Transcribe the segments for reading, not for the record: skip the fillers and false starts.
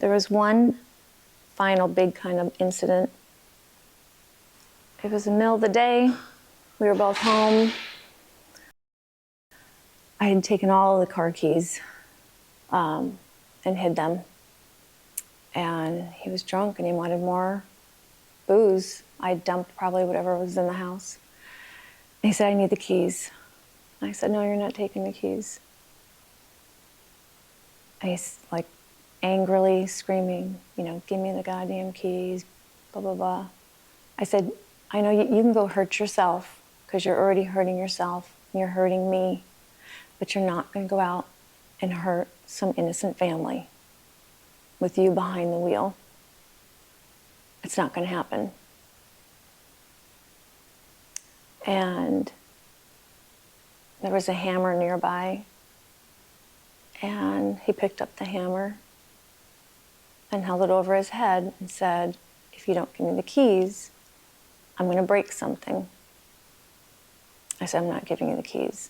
There was one final big kind of incident. It was the middle of the day. We were both home. I had taken all of the car keys and hid them. And he was drunk and he wanted more booze. I dumped probably whatever was in the house. And he said, I need the keys. And I said, no, you're not taking the keys. And he's like angrily screaming, you know, give me the goddamn keys, blah, blah, blah. I said, I know you can go hurt yourself because you're already hurting yourself and you're hurting me, but you're not going to go out and hurt some innocent family with you behind the wheel. It's not going to happen. And there was a hammer nearby, and he picked up the hammer and held it over his head and said, if you don't give me the keys, I'm going to break something. I said, I'm not giving you the keys.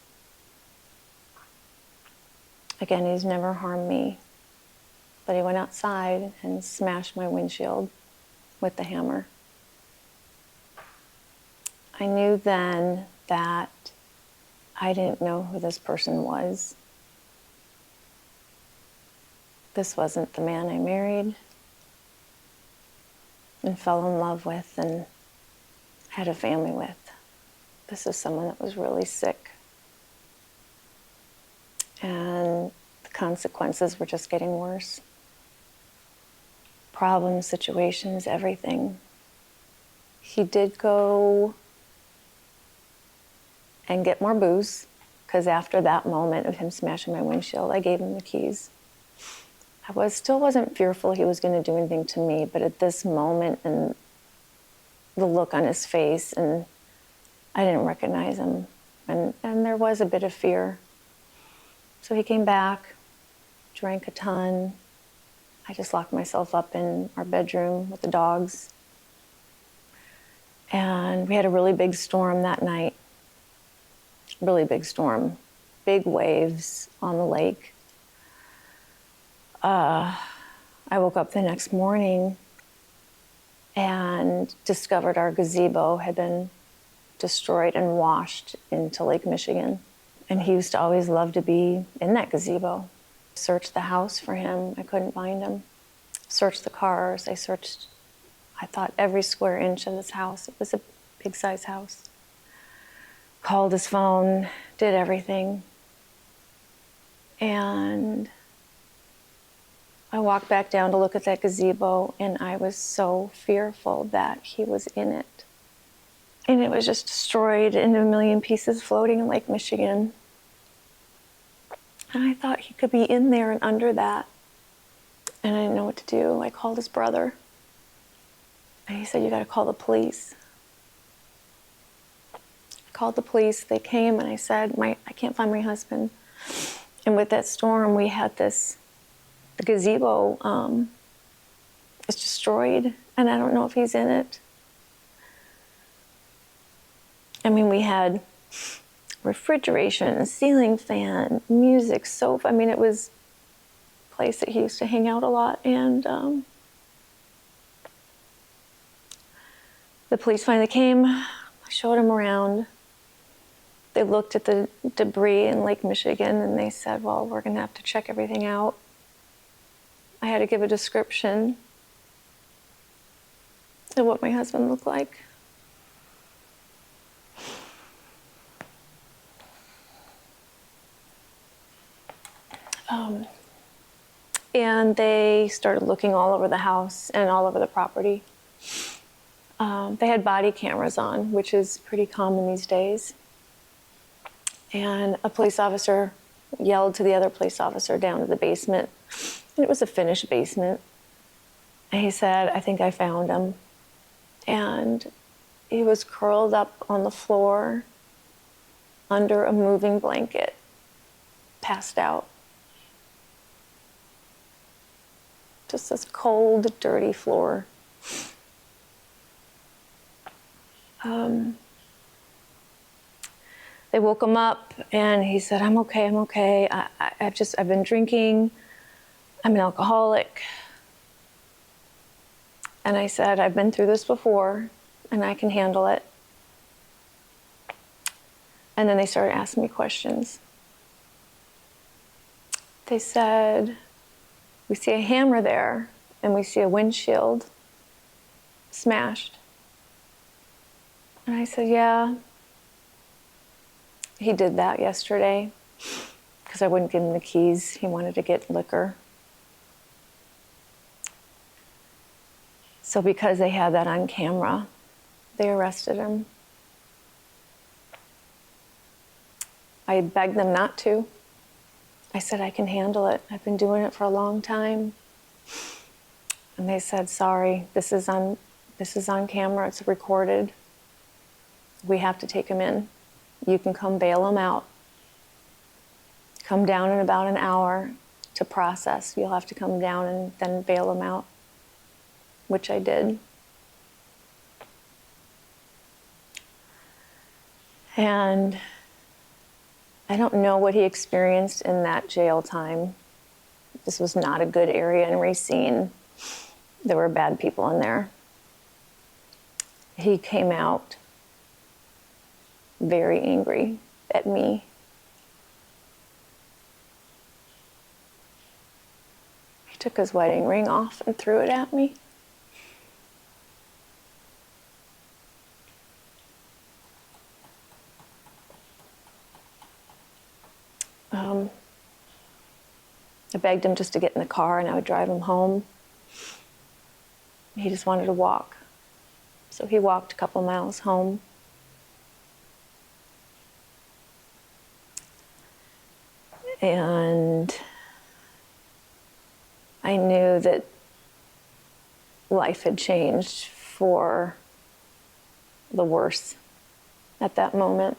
Again, he's never harmed me, but he went outside and smashed my windshield with the hammer. I knew then that I didn't know who this person was. This wasn't the man I married and fell in love with and had a family with. This is someone that was really sick. And the consequences were just getting worse. Problems, situations, everything. He did go and get more booze, because after that moment of him smashing my windshield, I gave him the keys. I still wasn't fearful he was going to do anything to me, but at this moment and the look on his face, and I didn't recognize him, and there was a bit of fear. So he came back, drank a ton. I just locked myself up in our bedroom with the dogs. And we had a really big storm that night. Really big storm. Big waves on the lake. I woke up the next morning and discovered our gazebo had been destroyed and washed into Lake Michigan. And he used to always love to be in that gazebo. Searched the house for him. I couldn't find him. Searched the cars. I thought, every square inch of this house. It was a big size house. Called his phone, did everything. And I walked back down to look at that gazebo, and I was so fearful that he was in it. And it was just destroyed into a million pieces floating in Lake Michigan. And I thought he could be in there and under that. And I didn't know what to do. I called his brother. And he said, you gotta call the police. I called the police, they came, and I said, I can't find my husband. And with that storm, we had the gazebo is destroyed, and I don't know if he's in it. I mean, we had refrigeration, ceiling fan, music, sofa. I mean, it was a place that he used to hang out a lot. And the police finally came. I showed him around. They looked at the debris in Lake Michigan, and they said, well, we're going to have to check everything out. I had to give a description of what my husband looked like. And they started looking all over the house and all over the property. They had body cameras on, which is pretty common these days. And a police officer yelled to the other police officer down to the basement. And it was a finished basement. And he said, I think I found him. And he was curled up on the floor under a moving blanket, passed out. Just this cold, dirty floor. They woke him up, and he said, I'm okay, I'm okay. I've been drinking. I'm an alcoholic. And I said, I've been through this before and I can handle it. And then they started asking me questions. They said, we see a hammer there and we see a windshield smashed. And I said, yeah, he did that yesterday because I wouldn't give him the keys. He wanted to get liquor. So because they had that on camera, they arrested him. I begged them not to. I said, I can handle it. I've been doing it for a long time. And they said, sorry, this is on camera, it's recorded. We have to take him in. You can come bail him out. Come down in about an hour to process. You'll have to come down and then bail him out, which I did. And I don't know what he experienced in that jail time. This was not a good area in Racine. There were bad people in there. He came out very angry at me. He took his wedding ring off and threw it at me. I begged him just to get in the car and I would drive him home. He just wanted to walk. So he walked a couple miles home. And I knew that life had changed for the worse at that moment.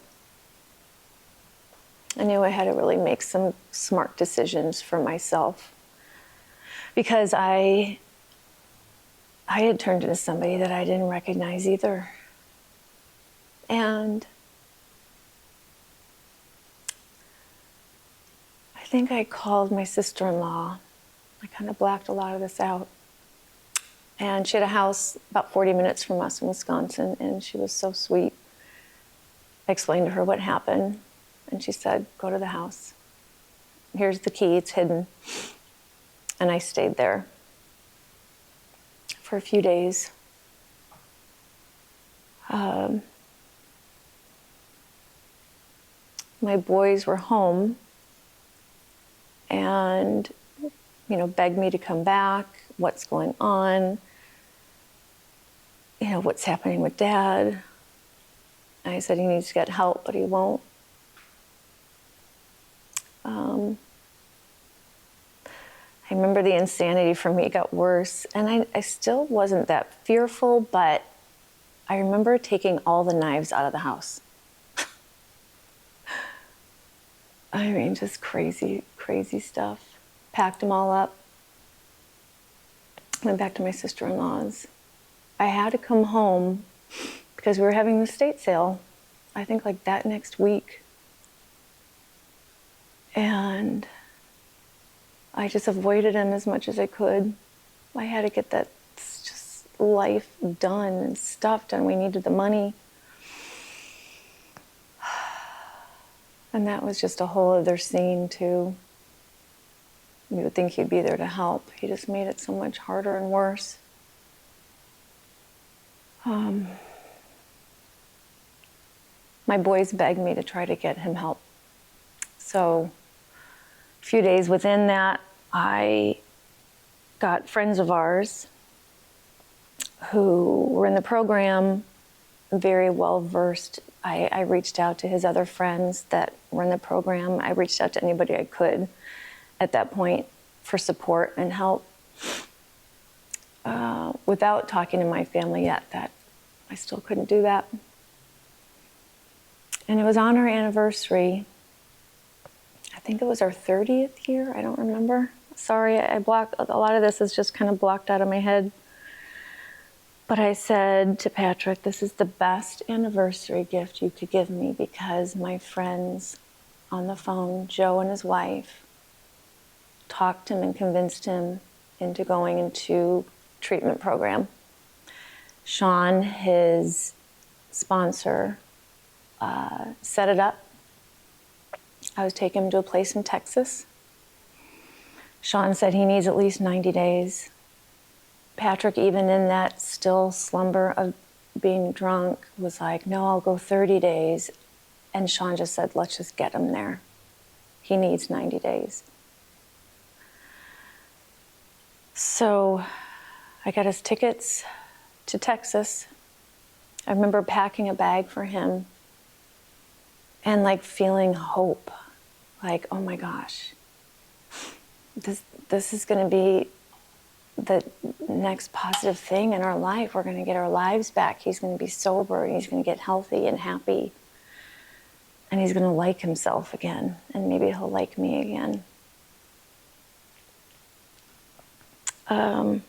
I knew I had to really make some smart decisions for myself because I had turned into somebody that I didn't recognize either. And I think I called my sister-in-law. I kind of blacked a lot of this out. And she had a house about 40 minutes from us in Wisconsin, and she was so sweet. I explained to her what happened, and she said, go to the house. Here's the key, it's hidden. And I stayed there for a few days. My boys were home and, begged me to come back. What's going on? What's happening with Dad? I said he needs to get help, but he won't. I remember the insanity for me got worse, and I still wasn't that fearful, but I remember taking all the knives out of the house. I mean, just crazy, crazy stuff. Packed them all up. Went back to my sister-in-law's. I had to come home because we were having the estate sale, I think like that next week. And I just avoided him as much as I could. I had to get that just life done and stuff done. We needed the money. And that was just a whole other scene too. You would think he'd be there to help. He just made it so much harder and worse. My boys begged me to try to get him help. So a few days within that, I got friends of ours who were in the program, very well versed. I reached out to his other friends that were in the program. I reached out to anybody I could at that point for support and help, without talking to my family yet, that I still couldn't do that. And it was on our anniversary. I think it was our 30th year. I don't remember. Sorry, I blocked, a lot of this is just kind of blocked out of my head. But I said to Patrick, this is the best anniversary gift you could give me because my friends on the phone, Joe and his wife, talked him and convinced him into going into treatment program Sean, his sponsor, set it up. I was taking him to a place in Texas. Sean said he needs at least 90 days. Patrick, even in that still slumber of being drunk, was like, no, I'll go 30 days. And Sean just said, let's just get him there. He needs 90 days. So I got his tickets to Texas. I remember packing a bag for him and like feeling hope. Like, oh my gosh, this is going to be the next positive thing in our life. We're going to get our lives back. He's going to be sober, and he's going to get healthy and happy. And he's going to like himself again. And maybe he'll like me again. I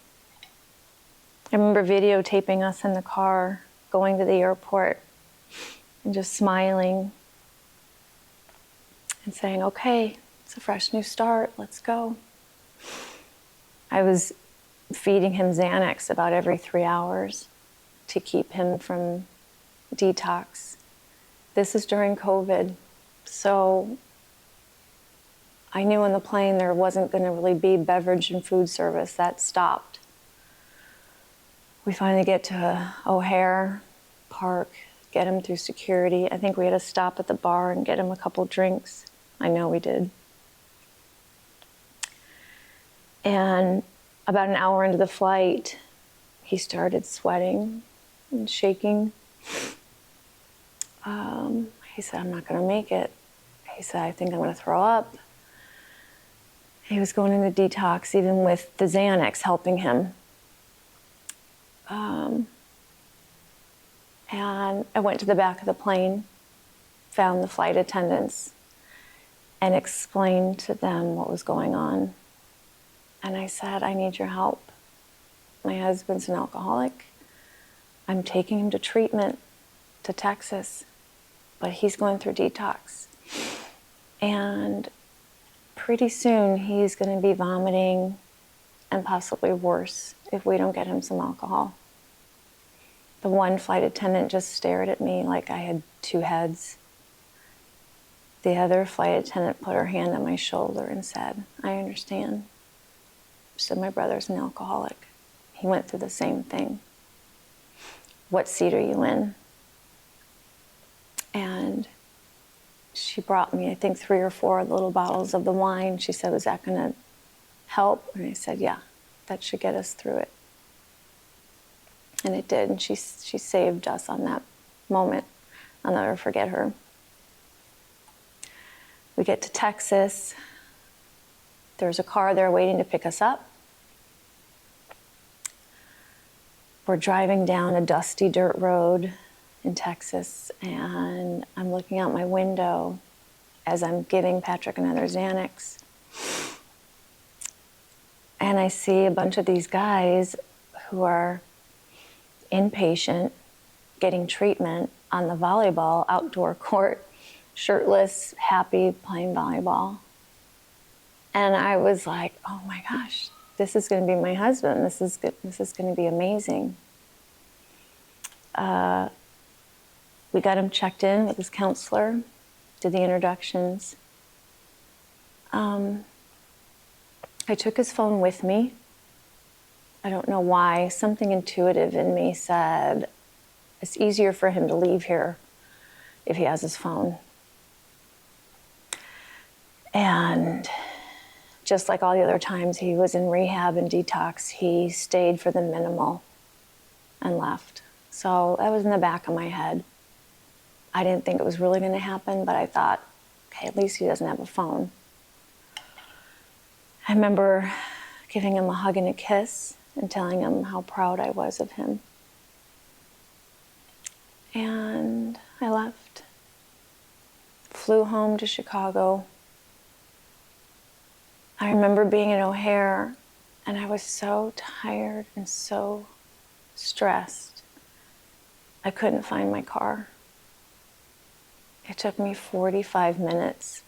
remember videotaping us in the car going to the airport and just smiling and saying, okay, it's a fresh new start, let's go. I was feeding him Xanax about every 3 hours to keep him from detox. This is during COVID, so I knew on the plane there wasn't going to really be beverage and food service. That stopped. We finally get to O'Hare Park, get him through security. I think we had to stop at the bar and get him a couple drinks. I know we did. And about an hour into the flight, he started sweating and shaking. He said, I'm not going to make it. He said, I think I'm going to throw up. He was going into detox, even with the Xanax helping him. And I went to the back of the plane, found the flight attendants, and explained to them what was going on. And I said, I need your help. My husband's an alcoholic. I'm taking him to treatment to Texas, but he's going through detox. And pretty soon he's going to be vomiting and possibly worse if we don't get him some alcohol. The one flight attendant just stared at me like I had two heads. The other flight attendant put her hand on my shoulder and said, I understand. She said, my brother's an alcoholic. He went through the same thing. What seat are you in? And she brought me, I think, 3 or 4 little bottles of the wine. She said, is that going to help? And I said, yeah, that should get us through it. And it did, and she saved us on that moment. I'll never forget her. We get to Texas. There's a car there waiting to pick us up. We're driving down a dusty dirt road in Texas, and I'm looking out my window as I'm giving Patrick another Xanax. And I see a bunch of these guys who are inpatient, getting treatment on the volleyball outdoor court, shirtless, happy, playing volleyball. And I was like, oh my gosh, this is going to be my husband. This is going to be amazing. We got him checked in with his counselor, did the introductions. I took his phone with me. I don't know why. Something intuitive in me said it's easier for him to leave here if he has his phone. And just like all the other times he was in rehab and detox, he stayed for the minimal and left. So that was in the back of my head. I didn't think it was really going to happen, but I thought, okay, at least he doesn't have a phone. I remember giving him a hug and a kiss and telling him how proud I was of him. And I left. Flew home to Chicago. I remember being in O'Hare, and I was so tired and so stressed. I couldn't find my car. It took me 45 minutes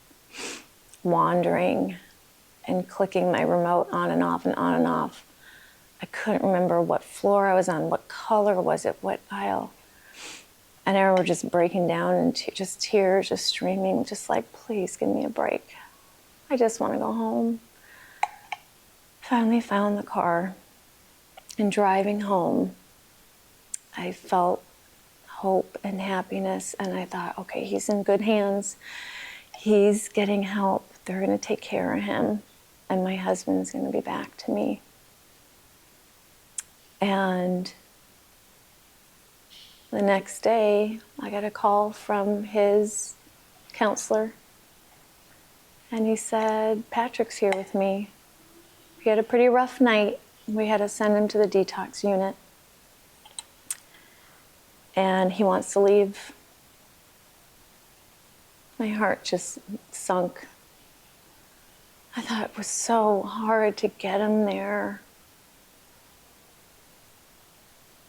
wandering and clicking my remote on and off and on and off I couldn't remember what floor I was on, what color was it, what aisle. And I remember just breaking down and just tears just streaming, just like, please give me a break. I just want to go home. Finally found the car, and driving home, I felt hope and happiness, and I thought, okay, he's in good hands. He's getting help. They're going to take care of him, and my husband's going to be back to me. And the next day, I got a call from his counselor, and he said, Patrick's here with me. He had a pretty rough night. We had to send him to the detox unit. And he wants to leave. My heart just sunk. I thought it was so hard to get him there.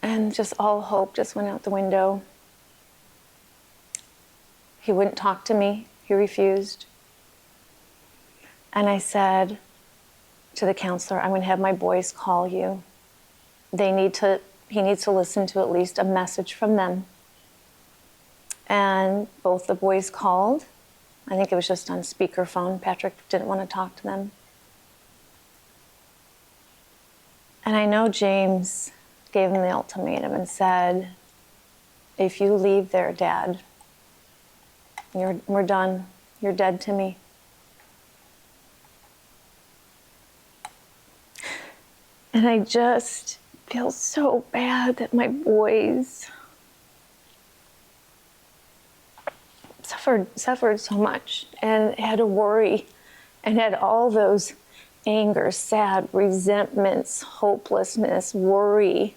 And just all hope just went out the window. He wouldn't talk to me. He refused. And I said to the counselor, I'm going to have my boys call you. He needs to listen to at least a message from them. And both the boys called. I think it was just on speakerphone. Patrick didn't want to talk to them. And I know James gave him the ultimatum and said, if you leave there, Dad, we're done. You're dead to me. And I just feel so bad that my boys suffered so much and had to worry and had all those anger, sad, resentments, hopelessness, worry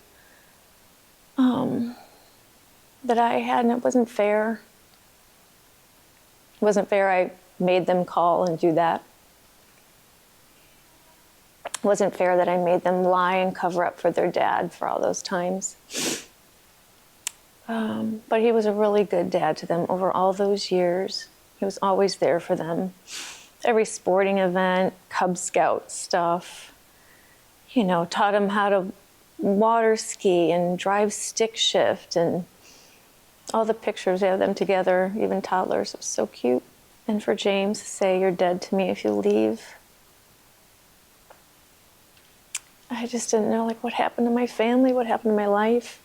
that I had, and it wasn't fair. It wasn't fair I made them call and do that. It wasn't fair that I made them lie and cover up for their dad for all those times. But he was a really good dad to them over all those years. He was always there for them. Every sporting event, Cub Scout stuff, taught them how to water ski and drive stick shift, and all the pictures of them together, even toddlers, it was so cute. And for James to say, you're dead to me if you leave. I just didn't know what happened to my family, what happened to my life.